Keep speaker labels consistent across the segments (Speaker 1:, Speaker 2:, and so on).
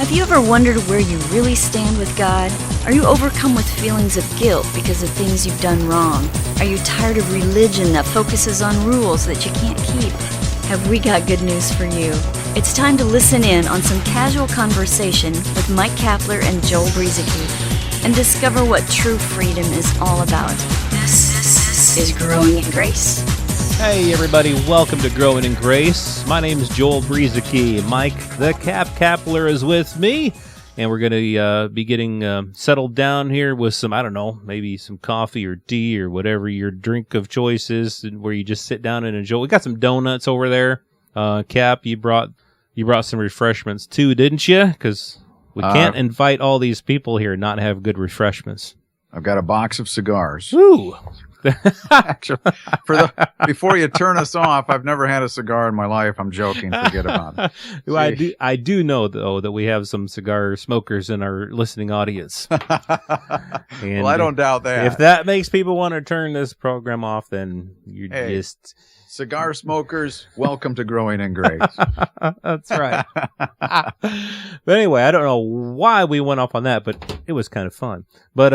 Speaker 1: Have you ever wondered where you really stand with God? Are you overcome with feelings of guilt because of things you've done wrong? Are you tired of religion that focuses on rules that you can't keep? Have we got good news for you? It's time to listen in on some casual conversation with Mike Kapler and Joel Brueseke and discover what true freedom is all about. This is Growing in Grace.
Speaker 2: Hey everybody, welcome to Growing in Grace. My name is Joel Brueseke. Mike the Kapler is with me, and we're going to be getting settled down here with some, I don't know, maybe some coffee or tea or whatever your drink of choice is, where you just sit down and enjoy. We got some donuts over there. Cap, you brought some refreshments too, didn't you? Because we can't invite all these people here and not have good refreshments.
Speaker 3: I've got a box of cigars.
Speaker 2: Ooh.
Speaker 3: Actually, before you turn us off, I've never had a cigar in my life. I'm joking. Forget about it.
Speaker 2: Well, I do know, though, that we have some cigar smokers in our listening audience.
Speaker 3: Well, I don't doubt that.
Speaker 2: If that makes people want to turn this program off, then you're just...
Speaker 3: Cigar smokers, welcome to Growing in Grace.
Speaker 2: That's right. But anyway, I don't know why we went off on that, but it was kind of fun. But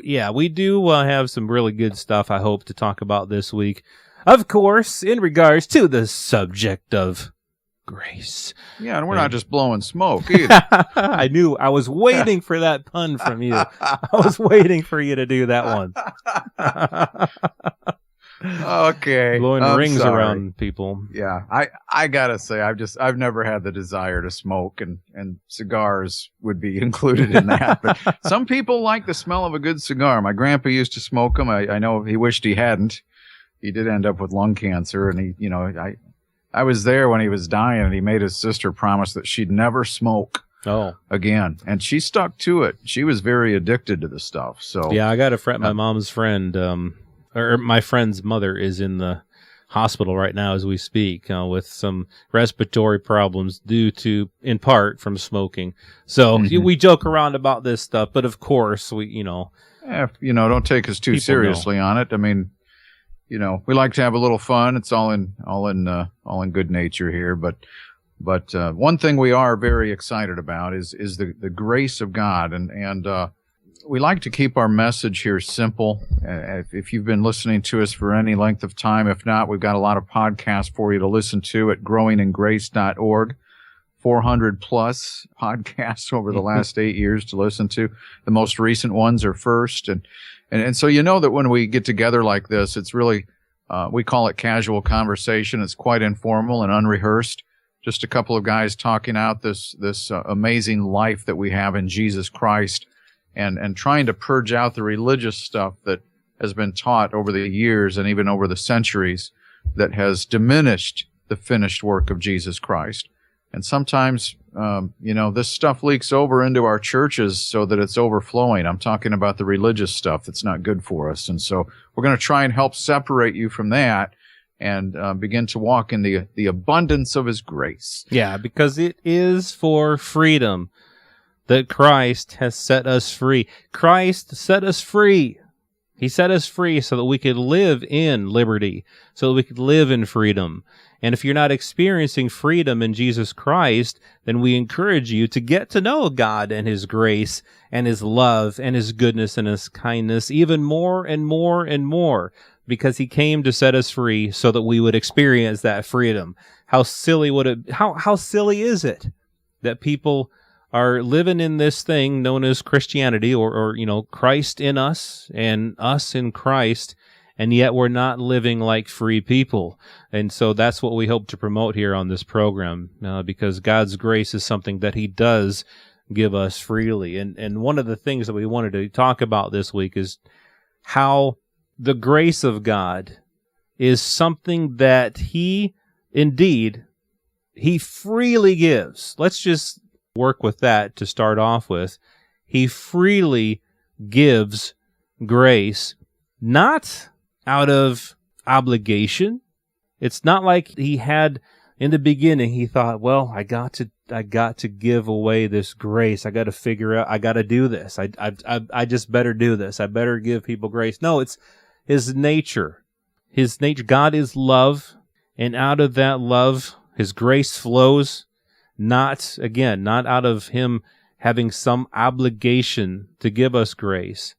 Speaker 2: yeah, we do have some really good stuff, I hope, to talk about this week. Of course, in regards to the subject of grace.
Speaker 3: Yeah, and we're not just blowing smoke either.
Speaker 2: I knew. I was waiting for that pun from you. I was waiting for you to do that one.
Speaker 3: Okay.
Speaker 2: Blowing rings around people.
Speaker 3: Yeah, I gotta say, I've never had the desire to smoke, and cigars would be included in that. But some people like the smell of a good cigar. My grandpa used to smoke them. I know he wished he hadn't. He did end up with lung cancer, and I was there when he was dying, and he made his sister promise that she'd never smoke again, and she stuck to it. She was very addicted to the stuff. So
Speaker 2: yeah, I got a friend, my mom's friend, or my friend's mother is in the hospital right now as we speak, with some respiratory problems due to, in part, from smoking. So we joke around about this stuff, but of course we,
Speaker 3: don't take us too seriously on it. I mean, we like to have a little fun. It's all in good nature here, but one thing we are very excited about is the grace of God, and we like to keep our message here simple. If you've been listening to us for any length of time, if not, we've got a lot of podcasts for you to listen to at growingingrace.org. 400 plus podcasts over the last 8 years to listen to. The most recent ones are first. And so that when we get together like this, it's really, we call it casual conversation. It's quite informal and unrehearsed. Just a couple of guys talking out this amazing life that we have in Jesus Christ. And trying to purge out the religious stuff that has been taught over the years and even over the centuries that has diminished the finished work of Jesus Christ. And sometimes, this stuff leaks over into our churches so that it's overflowing. I'm talking about the religious stuff that's not good for us. And so we're going to try and help separate you from that and begin to walk in the abundance of His grace.
Speaker 2: Yeah, because it is for freedom that Christ has set us free. Christ set us free. He set us free so that we could live in liberty, so that we could live in freedom. And if you're not experiencing freedom in Jesus Christ, then we encourage you to get to know God and His grace and His love and His goodness and His kindness even more and more and more, because He came to set us free so that we would experience that freedom. How silly is it that people are living in this thing known as Christianity or Christ in us and us in Christ, and yet we're not living like free people. And so that's what we hope to promote here on this program, because God's grace is something that He does give us freely. And one of the things that we wanted to talk about this week is how the grace of God is something that He freely gives. Let's just work with that to start off with. He freely gives grace, not out of obligation. It's not like He had in the beginning, He thought, well, I got to give away this grace. I got to figure out, I got to do this. I just better do this. I better give people grace. No, it's His nature. His nature. God is love, and out of that love, His grace flows. not out of him having some obligation to give us grace,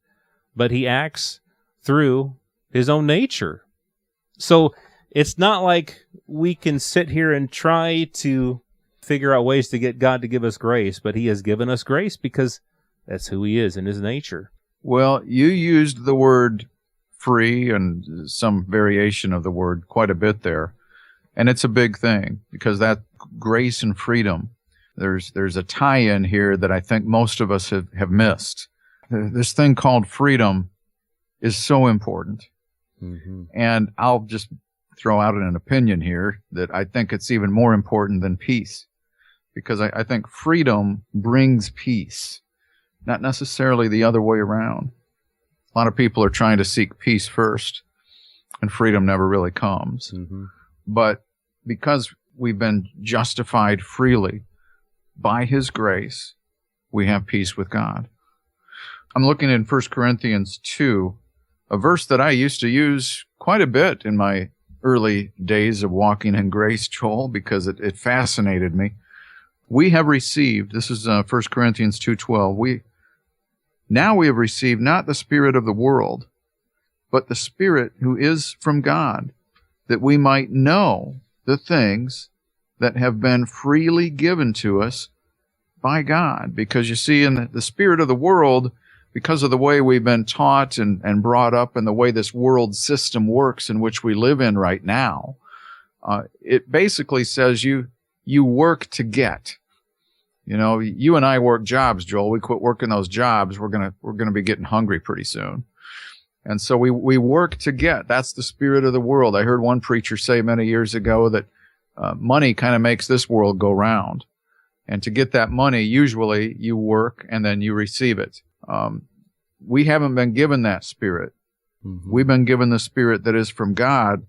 Speaker 2: but he acts through his own nature. So it's not like we can sit here and try to figure out ways to get God to give us grace, but he has given us grace because that's who he is in his nature.
Speaker 3: Well, you used the word free and some variation of the word quite a bit there. And it's a big thing because that grace and freedom, there's a tie-in here that I think most of us have missed. This thing called freedom is so important.
Speaker 2: Mm-hmm.
Speaker 3: And I'll just throw out an opinion here that I think it's even more important than peace, because I think freedom brings peace, not necessarily the other way around. A lot of people are trying to seek peace first, and freedom never really comes.
Speaker 2: Mm-hmm.
Speaker 3: But because we've been justified freely by his grace, we have peace with God. I'm looking in 1 Corinthians 2, a verse that I used to use quite a bit in my early days of walking in grace, Joel, because it fascinated me. We have received, this is 1 Corinthians 2:12, now we have received not the spirit of the world, but the Spirit who is from God, that we might know the things that have been freely given to us by God. Because you see, in the spirit of the world, because of the way we've been taught and brought up and the way this world system works in which we live in right now, it basically says you work to get. You know, you and I work jobs, Joel. We quit working those jobs, we're gonna be getting hungry pretty soon. And so we work to get. That's the spirit of the world. I heard one preacher say many years ago that money kind of makes this world go round. And to get that money, usually you work and then you receive it. We haven't been given that spirit.
Speaker 2: Mm-hmm.
Speaker 3: We've been given the spirit that is from God.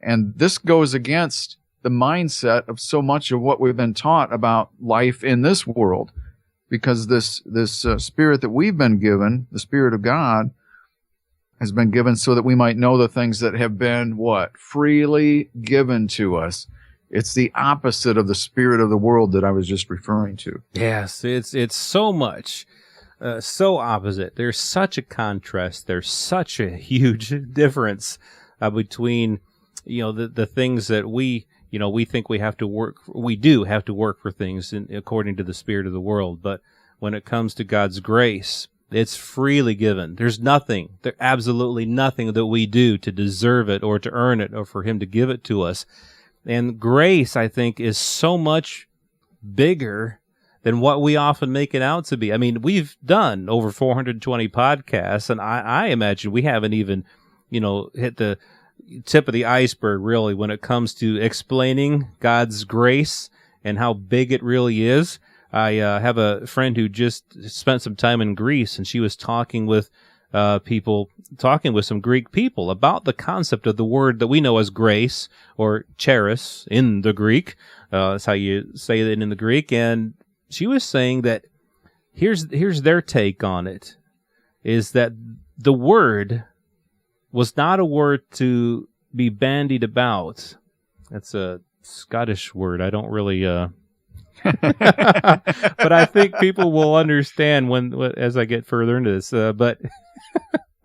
Speaker 3: And this goes against the mindset of so much of what we've been taught about life in this world. Because this spirit that we've been given, the Spirit of God, has been given so that we might know the things that have been, what? Freely given to us. It's the opposite of the spirit of the world that I was just referring to.
Speaker 2: Yes, it's so much, so opposite. There's such a contrast. There's such a huge difference between, the things that we think we have to work. We do have to work for things according to the spirit of the world. But when it comes to God's grace, it's freely given. There's absolutely nothing that we do to deserve it or to earn it or for him to give it to us. And grace, I think, is so much bigger than what we often make it out to be. I mean, we've done over 420 podcasts, and I imagine we haven't even, hit the tip of the iceberg, really, when it comes to explaining God's grace and how big it really is. I have a friend who just spent some time in Greece, and she was talking with some Greek people about the concept of the word that we know as grace, or charis in the Greek. That's how you say it in the Greek. And she was saying that here's their take on it, is that the word was not a word to be bandied about. That's a Scottish word. I don't really... but I think people will understand as I get further into this. But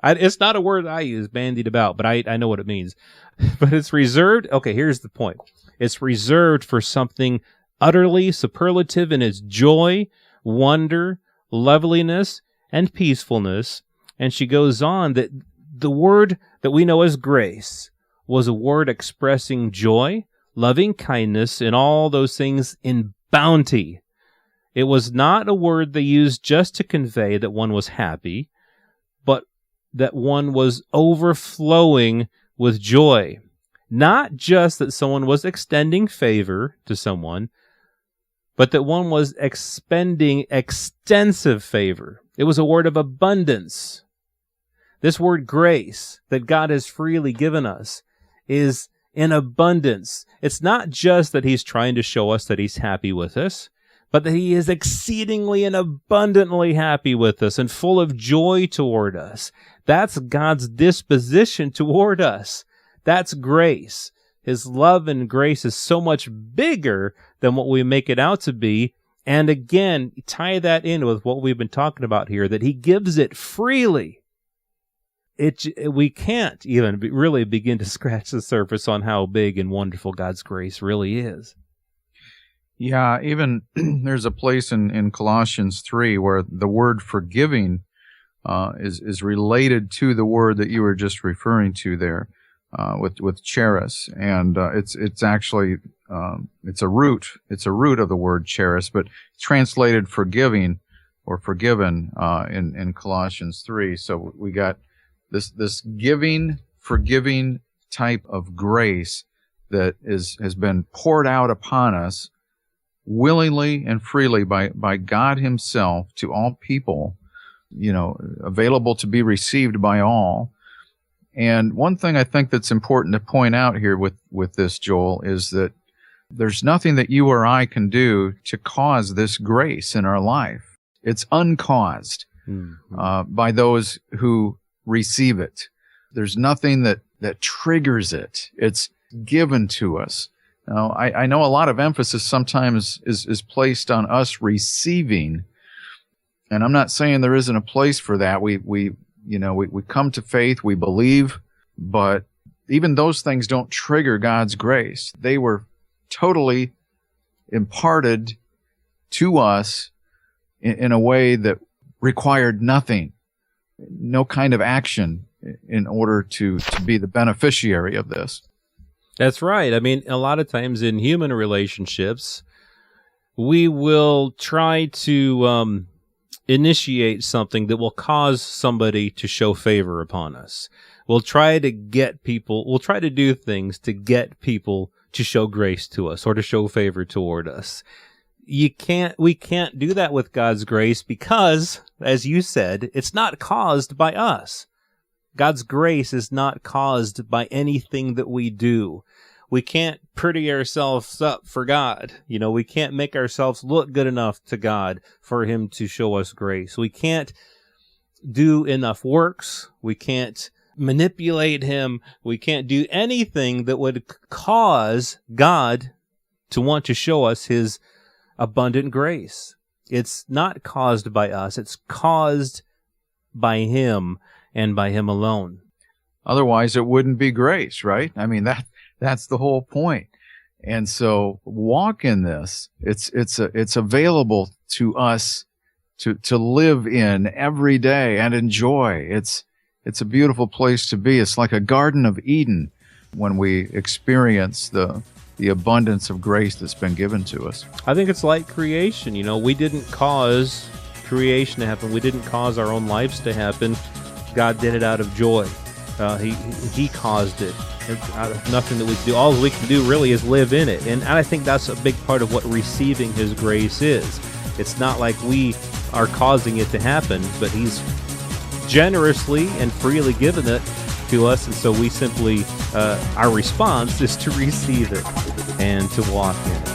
Speaker 2: it's not a word I use, bandied about, but I know what it means. But it's reserved. Okay, here's the point. It's reserved for something utterly superlative in its joy, wonder, loveliness, and peacefulness. And she goes on that the word that we know as grace was a word expressing joy, loving kindness, and all those things in bounty. It was not a word they used just to convey that one was happy, but that one was overflowing with joy. Not just that someone was extending favor to someone, but that one was expending extensive favor. It was a word of abundance. This word grace that God has freely given us is in abundance. It's not just that he's trying to show us that he's happy with us, but that he is exceedingly and abundantly happy with us and full of joy toward us. That's God's disposition toward us. That's grace. His love and grace is so much bigger than what we make it out to be. And again, tie that in with what we've been talking about here, that he gives it freely. We can't even really begin to scratch the surface on how big and wonderful God's grace really is.
Speaker 3: Yeah, even there's a place in Colossians 3 where the word forgiving is related to the word that you were just referring to there, with charis, and it's actually it's a root of the word charis, but translated forgiving or forgiven in Colossians 3. So we got this giving, forgiving type of grace that has been poured out upon us willingly and freely by God himself to all people, available to be received by all. And one thing I think that's important to point out here with this, Joel, is that there's nothing that you or I can do to cause this grace in our life. It's uncaused by those who receive it. There's nothing that triggers it. It's given to us. Now, I know a lot of emphasis sometimes is placed on us receiving, and I'm not saying there isn't a place for that. We come to faith, we believe, but even those things don't trigger God's grace. They were totally imparted to us in a way that required nothing, no kind of action in order to be the beneficiary of this.
Speaker 2: That's right. I mean, a lot of times in human relationships, we will try to initiate something that will cause somebody to show favor upon us. We'll try to do things to get people to show grace to us or to show favor toward us. We can't do that with God's grace because, as you said, it's not caused by us. God's grace is not caused by anything that we do. We can't pretty ourselves up for God. We can't make ourselves look good enough to God for him to show us grace. We can't do enough works. We can't manipulate him. We can't do anything that would cause God to want to show us his abundant grace. It's not caused by us. It's caused by him and by him alone.
Speaker 3: Otherwise, it wouldn't be grace, right? I mean, that's the whole point. And so walk in this. It's available to us to live in every day and enjoy. It's a beautiful place to be. It's like a Garden of Eden when we experience the abundance of grace that's been given to us.
Speaker 2: I think it's like creation. We didn't cause creation to happen. We didn't cause our own lives to happen. God did it out of joy. He caused it. It's out of nothing that we can do. All we can do really is live in it. And I think that's a big part of what receiving his grace is. It's not like we are causing it to happen, but he's generously and freely given it to us. And so we simply, our response is to receive it and to walk in it.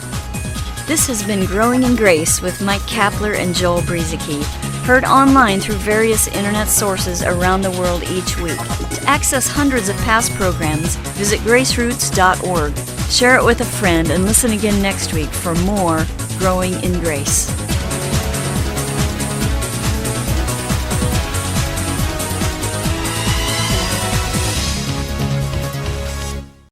Speaker 1: This has been Growing in Grace with Mike Kapler and Joel Brizicki, heard online through various internet sources around the world each week. To access hundreds of past programs, visit graceroots.org. Share it with a friend and listen again next week for more Growing in Grace.